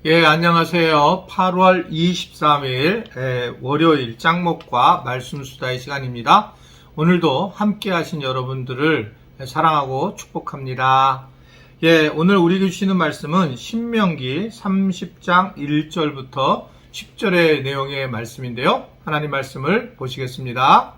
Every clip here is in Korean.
예, 안녕하세요. 8월 23일 월요일 짱목과 말씀 수다의 시간입니다. 오늘도 함께 하신 여러분들을 사랑하고 축복합니다. 예, 오늘 우리에게 주시는 말씀은 신명기 30장 1절부터 10절의 내용의 말씀인데요. 하나님 말씀을 보시겠습니다.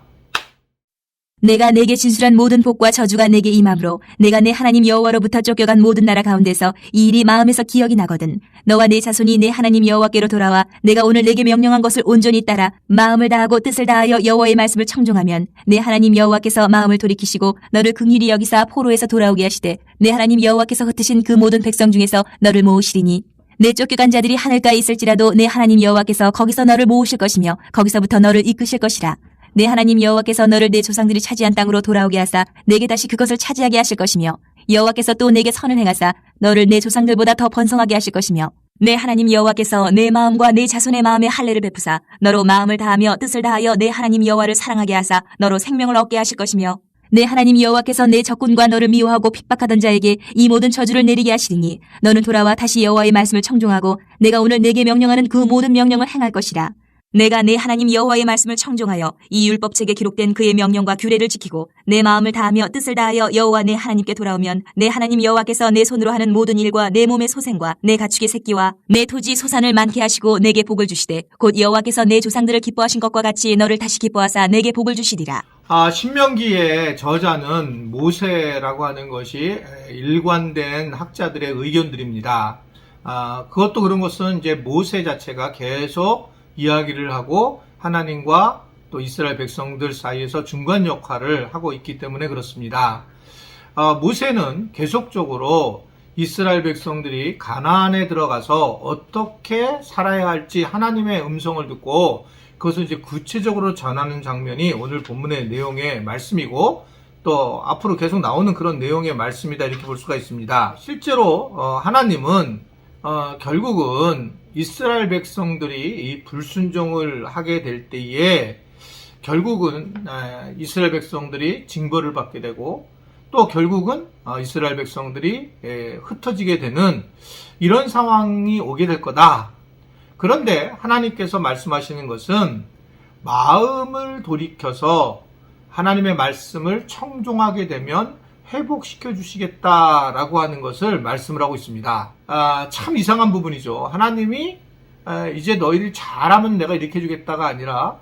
내가 내게 진술한 모든 복과 저주가 내게 임함으로 내가 내 하나님 여호와로부터 쫓겨간 모든 나라 가운데서 이 일이 마음에서 기억이 나거든. 너와 내 자손이 내 하나님 여호와께로 돌아와 내가 오늘 내게 명령한 것을 온전히 따라 마음을 다하고 뜻을 다하여 여호와의 말씀을 청종하면 내 하나님 여호와께서 마음을 돌이키시고 너를 긍휼히 여기사 포로에서 돌아오게 하시되 내 하나님 여호와께서 흩으신 그 모든 백성 중에서 너를 모으시리니 내 쫓겨간 자들이 하늘가에 있을지라도 내 하나님 여호와께서 거기서 너를 모으실 것이며 거기서부터 너를 이끄실 것이라. 내 하나님 여호와께서 너를 내 조상들이 차지한 땅으로 돌아오게 하사 내게 다시 그것을 차지하게 하실 것이며 여호와께서 또 내게 선을 행하사 너를 내 조상들보다 더 번성하게 하실 것이며 내 하나님 여호와께서 내 마음과 내 자손의 마음에 할례를 베푸사 너로 마음을 다하며 뜻을 다하여 내 하나님 여호와를 사랑하게 하사 너로 생명을 얻게 하실 것이며 내 하나님 여호와께서 내 적군과 너를 미워하고 핍박하던 자에게 이 모든 저주를 내리게 하시리니 너는 돌아와 다시 여호와의 말씀을 청종하고 내가 오늘 내게 명령하는 그 모든 명령을 행할 것이라. 내가 내 하나님 여호와의 말씀을 청종하여 이 율법책에 기록된 그의 명령과 규례를 지키고 내 마음을 다하며 뜻을 다하여 여호와 내 하나님께 돌아오면 내 하나님 여호와께서 내 손으로 하는 모든 일과 내 몸의 소생과 내 가축의 새끼와 내 토지 소산을 많게 하시고 내게 복을 주시되 곧 여호와께서 내 조상들을 기뻐하신 것과 같이 너를 다시 기뻐하사 내게 복을 주시리라. 신명기의 저자는 모세라고 하는 것이 일관된 학자들의 의견들입니다. 그것도 그런 것은 이제 모세 자체가 계속 이야기를 하고 하나님과 또 이스라엘 백성들 사이에서 중간 역할을 하고 있기 때문에 그렇습니다. 모세는 계속적으로 이스라엘 백성들이 가나안에 들어가서 어떻게 살아야 할지 하나님의 음성을 듣고 그것을 이제 구체적으로 전하는 장면이 오늘 본문의 내용의 말씀이고 또 앞으로 계속 나오는 그런 내용의 말씀이다 이렇게 볼 수가 있습니다. 실제로 하나님은 결국은 이스라엘 백성들이 이 불순종을 하게 될 때에 결국은 이스라엘 백성들이 징벌을 받게 되고 또 결국은 이스라엘 백성들이 흩어지게 되는 이런 상황이 오게 될 거다. 그런데 하나님께서 말씀하시는 것은 마음을 돌이켜서 하나님의 말씀을 청종하게 되면 회복시켜 주시겠다라고 하는 것을 말씀을 하고 있습니다. 참 이상한 부분이죠. 하나님이 이제 너희들이 잘하면 내가 이렇게 해주겠다가 아니라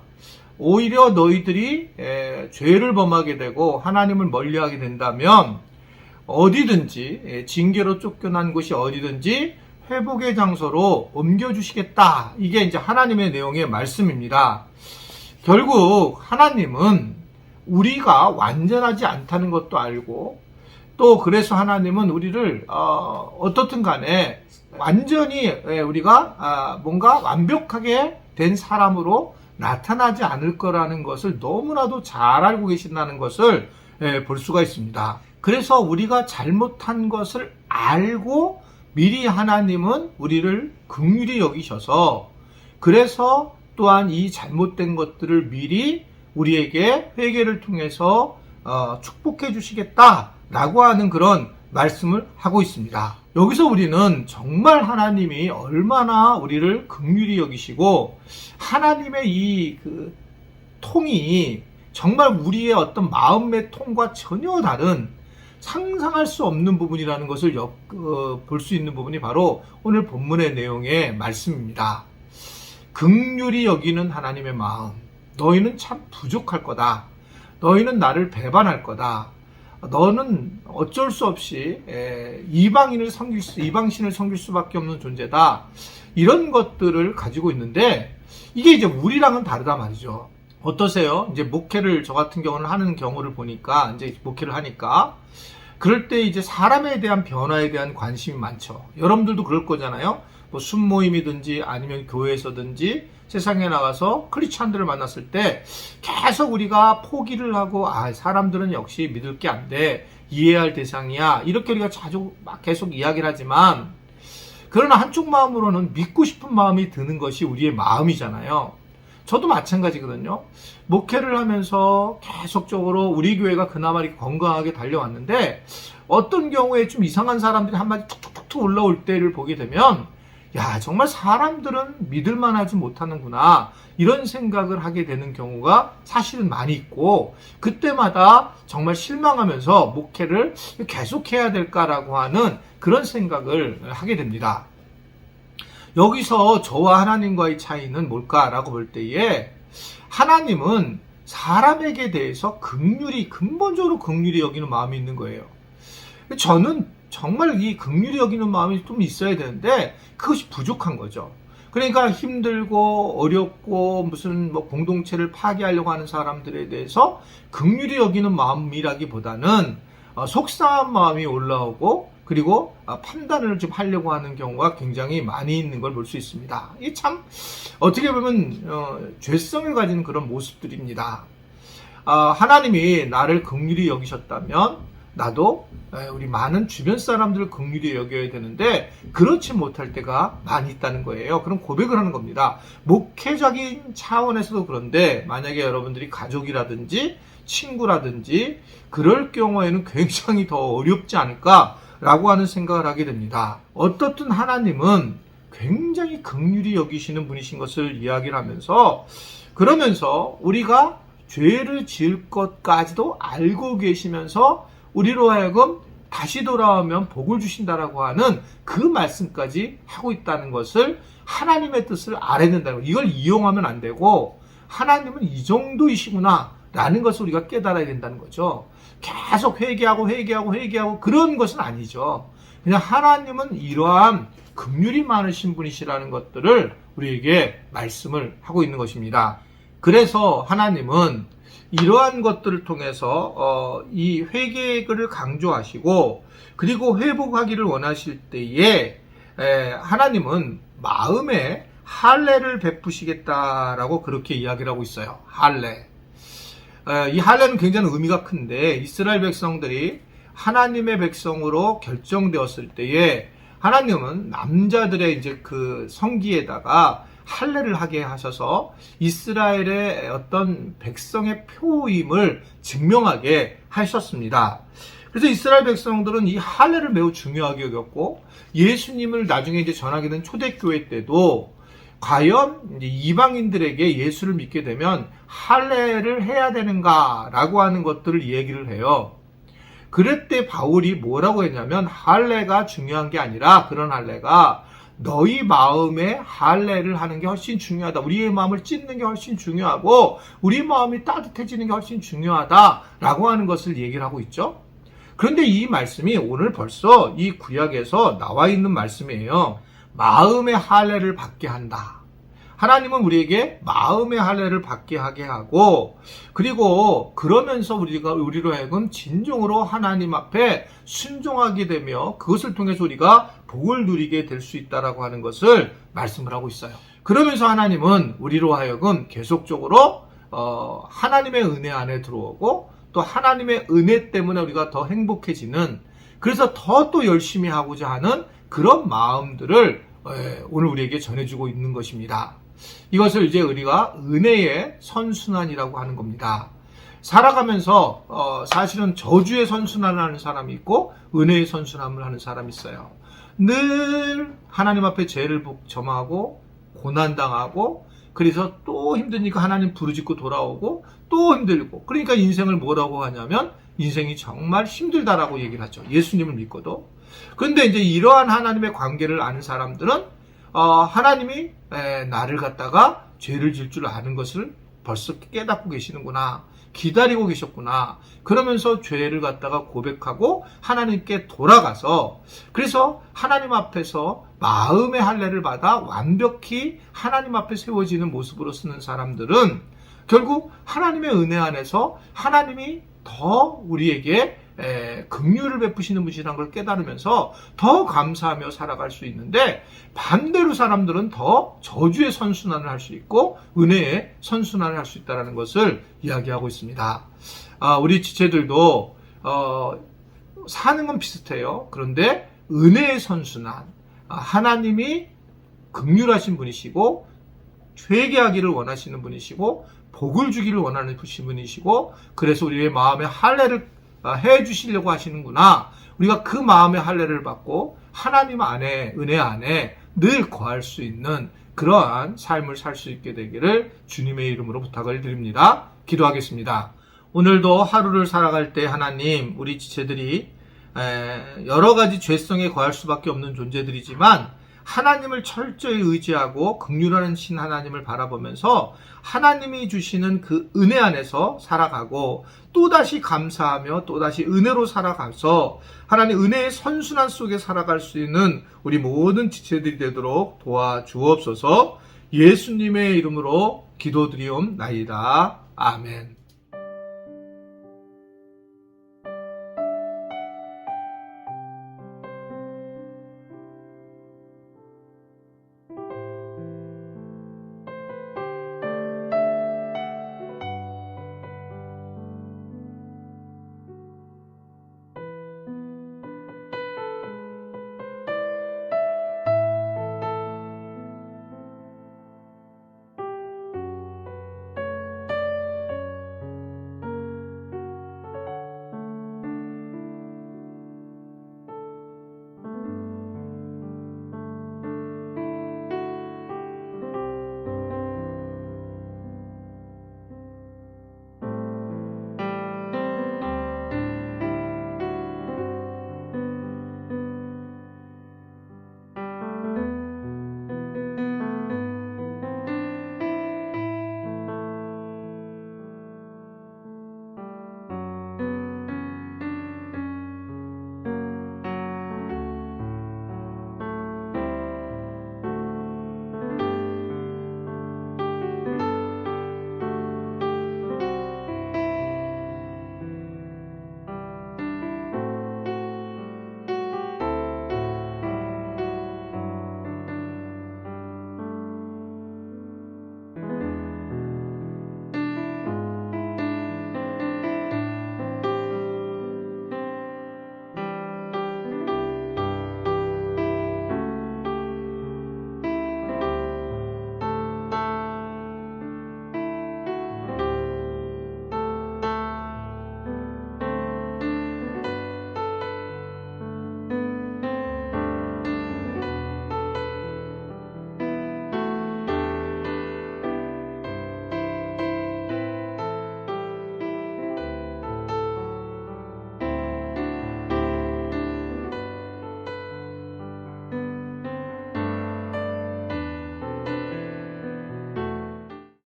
오히려 너희들이 죄를 범하게 되고 하나님을 멀리하게 된다면 어디든지 징계로 쫓겨난 곳이 어디든지 회복의 장소로 옮겨주시겠다. 이게 이제 하나님의 내용의 말씀입니다. 결국 하나님은 우리가 완전하지 않다는 것도 알고 또 그래서 하나님은 우리를 어떻든 간에 완전히 우리가 뭔가 완벽하게 된 사람으로 나타나지 않을 거라는 것을 너무나도 잘 알고 계신다는 것을 볼 수가 있습니다. 그래서 우리가 잘못한 것을 알고 미리 하나님은 우리를 긍휼히 여기셔서 그래서 또한 이 잘못된 것들을 미리 우리에게 회개를 통해서 축복해 주시겠다라고 하는 그런 말씀을 하고 있습니다. 여기서 우리는 정말 하나님이 얼마나 우리를 긍휼히 여기시고 하나님의 이 통이 정말 우리의 어떤 마음의 통과 전혀 다른 상상할 수 없는 부분이라는 것을 볼 수 있는 부분이 바로 오늘 본문의 내용의 말씀입니다. 긍휼히 여기는 하나님의 마음. 너희는 참 부족할 거다. 너희는 나를 배반할 거다. 너는 어쩔 수 없이 이방신을 섬길 수밖에 없는 존재다. 이런 것들을 가지고 있는데 이게 이제 우리랑은 다르다 말이죠. 어떠세요? 이제 목회를 저 같은 경우는 하는 경우를 보니까 이제 목회를 하니까 그럴 때 이제 사람에 대한 변화에 대한 관심이 많죠. 여러분들도 그럴 거잖아요. 뭐 순모임이든지 아니면 교회에서든지 세상에 나가서 크리스찬들을 만났을 때 계속 우리가 포기를 하고 사람들은 역시 믿을 게 안 돼. 이해할 대상이야. 이렇게 우리가 자주 막 계속 이야기를 하지만 그러나 한쪽 마음으로는 믿고 싶은 마음이 드는 것이 우리의 마음이잖아요. 저도 마찬가지거든요. 목회를 하면서 계속적으로 우리 교회가 그나마 이렇게 건강하게 달려왔는데 어떤 경우에 좀 이상한 사람들이 한마디 툭툭툭 올라올 때를 보게 되면 야, 정말 사람들은 믿을만하지 못하는구나, 이런 생각을 하게 되는 경우가 사실은 많이 있고, 그때마다 정말 실망하면서 목회를 계속해야 될까라고 하는 그런 생각을 하게 됩니다. 여기서 저와 하나님과의 차이는 뭘까라고 볼 때에, 하나님은 사람에게 대해서 근본적으로 긍휼히 여기는 마음이 있는 거예요. 저는 정말 이 긍휼히 여기는 마음이 좀 있어야 되는데 그것이 부족한 거죠. 그러니까 힘들고 어렵고 무슨 뭐 공동체를 파괴하려고 하는 사람들에 대해서 긍휼히 여기는 마음이라기보다는 속상한 마음이 올라오고, 그리고 판단을 좀 하려고 하는 경우가 굉장히 많이 있는 걸 볼 수 있습니다. 이게 참 어떻게 보면 죄성을 가진 그런 모습들입니다. 하나님이 나를 긍휼히 여기셨다면 나도 우리 많은 주변 사람들을 긍휼히 여겨야 되는데 그렇지 못할 때가 많이 있다는 거예요. 그런 고백을 하는 겁니다. 목회적인 차원에서도 그런데, 만약에 여러분들이 가족이라든지 친구라든지 그럴 경우에는 굉장히 더 어렵지 않을까라고 하는 생각을 하게 됩니다. 어떻든 하나님은 굉장히 긍휼히 여기시는 분이신 것을 이야기를 하면서, 그러면서 우리가 죄를 지을 것까지도 알고 계시면서 우리로 하여금 다시 돌아오면 복을 주신다라고 하는 그 말씀까지 하고 있다는 것을, 하나님의 뜻을 알아야 된다는 거. 이걸 이용하면 안 되고, 하나님은 이 정도이시구나 라는 것을 우리가 깨달아야 된다는 거죠. 계속 회개하고 그런 것은 아니죠. 그냥 하나님은 이러한 긍휼이 많으신 분이시라는 것들을 우리에게 말씀을 하고 있는 것입니다. 그래서 하나님은 이러한 것들을 통해서 이 회개를 강조하시고, 그리고 회복하기를 원하실 때에 하나님은 마음에 할례를 베푸시겠다라고 그렇게 이야기를 하고 있어요. 할례. 이 할례는 굉장히 의미가 큰데, 이스라엘 백성들이 하나님의 백성으로 결정되었을 때에 하나님은 남자들의 이제 그 성기에다가 할례를 하게 하셔서 이스라엘의 어떤 백성의 표임을 증명하게 하셨습니다. 그래서 이스라엘 백성들은 이 할례를 매우 중요하게 여겼고, 예수님을 나중에 이제 전하게 된 초대교회 때도 과연 이방인들에게 예수를 믿게 되면 할례를 해야 되는가라고 하는 것들을 얘기를 해요. 그랬때 바울이 뭐라고 했냐면, 할례가 중요한 게 아니라, 그런 할례가 너희 마음에 할례를 하는 게 훨씬 중요하다. 우리의 마음을 찢는 게 훨씬 중요하고 우리 마음이 따뜻해지는 게 훨씬 중요하다라고 하는 것을 얘기를 하고 있죠. 그런데 이 말씀이 오늘 벌써 이 구약에서 나와 있는 말씀이에요. 마음의 할례를 받게 한다. 하나님은 우리에게 마음의 할례를 받게 하게 하고, 그리고 그러면서 우리로 하여금 진정으로 하나님 앞에 순종하게 되며 그것을 통해서 우리가 복을 누리게 될 수 있다라고 하는 것을 말씀을 하고 있어요. 그러면서 하나님은 우리로 하여금 계속적으로 하나님의 은혜 안에 들어오고, 또 하나님의 은혜 때문에 우리가 더 행복해지는, 그래서 더 또 열심히 하고자 하는 그런 마음들을 오늘 우리에게 전해주고 있는 것입니다. 이것을 이제 우리가 은혜의 선순환이라고 하는 겁니다. 살아가면서 사실은 저주의 선순환을 하는 사람이 있고 은혜의 선순환을 하는 사람이 있어요. 늘 하나님 앞에 죄를 점하고 고난당하고, 그래서 또 힘드니까 하나님 부르짖고 돌아오고 또 힘들고, 그러니까 인생을 뭐라고 하냐면 인생이 정말 힘들다라고 얘기를 하죠. 예수님을 믿고도. 그런데 이제 이러한 하나님의 관계를 아는 사람들은 하나님이 나를 갖다가 죄를 질 줄 아는 것을 벌써 깨닫고 계시는구나, 기다리고 계셨구나, 그러면서 죄를 갖다가 고백하고 하나님께 돌아가서, 그래서 하나님 앞에서 마음의 할례를 받아 완벽히 하나님 앞에 세워지는 모습으로 쓰는 사람들은 결국 하나님의 은혜 안에서 하나님이 더 우리에게 긍휼을 베푸시는 분이라는 걸 깨달으면서 더 감사하며 살아갈 수 있는데, 반대로 사람들은 더 저주의 선순환을 할 수 있고 은혜의 선순환을 할 수 있다는 것을 이야기하고 있습니다. 우리 지체들도 사는 건 비슷해요. 그런데 은혜의 선순환, 하나님이 긍휼하신 분이시고 회개하기를 원하시는 분이시고 복을 주기를 원하는 분이시고, 그래서 우리의 마음에 할례를 해 주시려고 하시는구나. 우리가 그 마음의 할례를 받고 하나님 안에, 은혜 안에 늘 거할 수 있는 그러한 삶을 살 수 있게 되기를 주님의 이름으로 부탁을 드립니다. 기도하겠습니다. 오늘도 하루를 살아갈 때 하나님, 우리 지체들이 여러 가지 죄성에 거할 수밖에 없는 존재들이지만 하나님을 철저히 의지하고 긍휼하는 신 하나님을 바라보면서 하나님이 주시는 그 은혜 안에서 살아가고 또다시 감사하며 또다시 은혜로 살아가서 하나님 은혜의 선순환 속에 살아갈 수 있는 우리 모든 지체들이 되도록 도와주옵소서. 예수님의 이름으로 기도드리옵나이다. 아멘.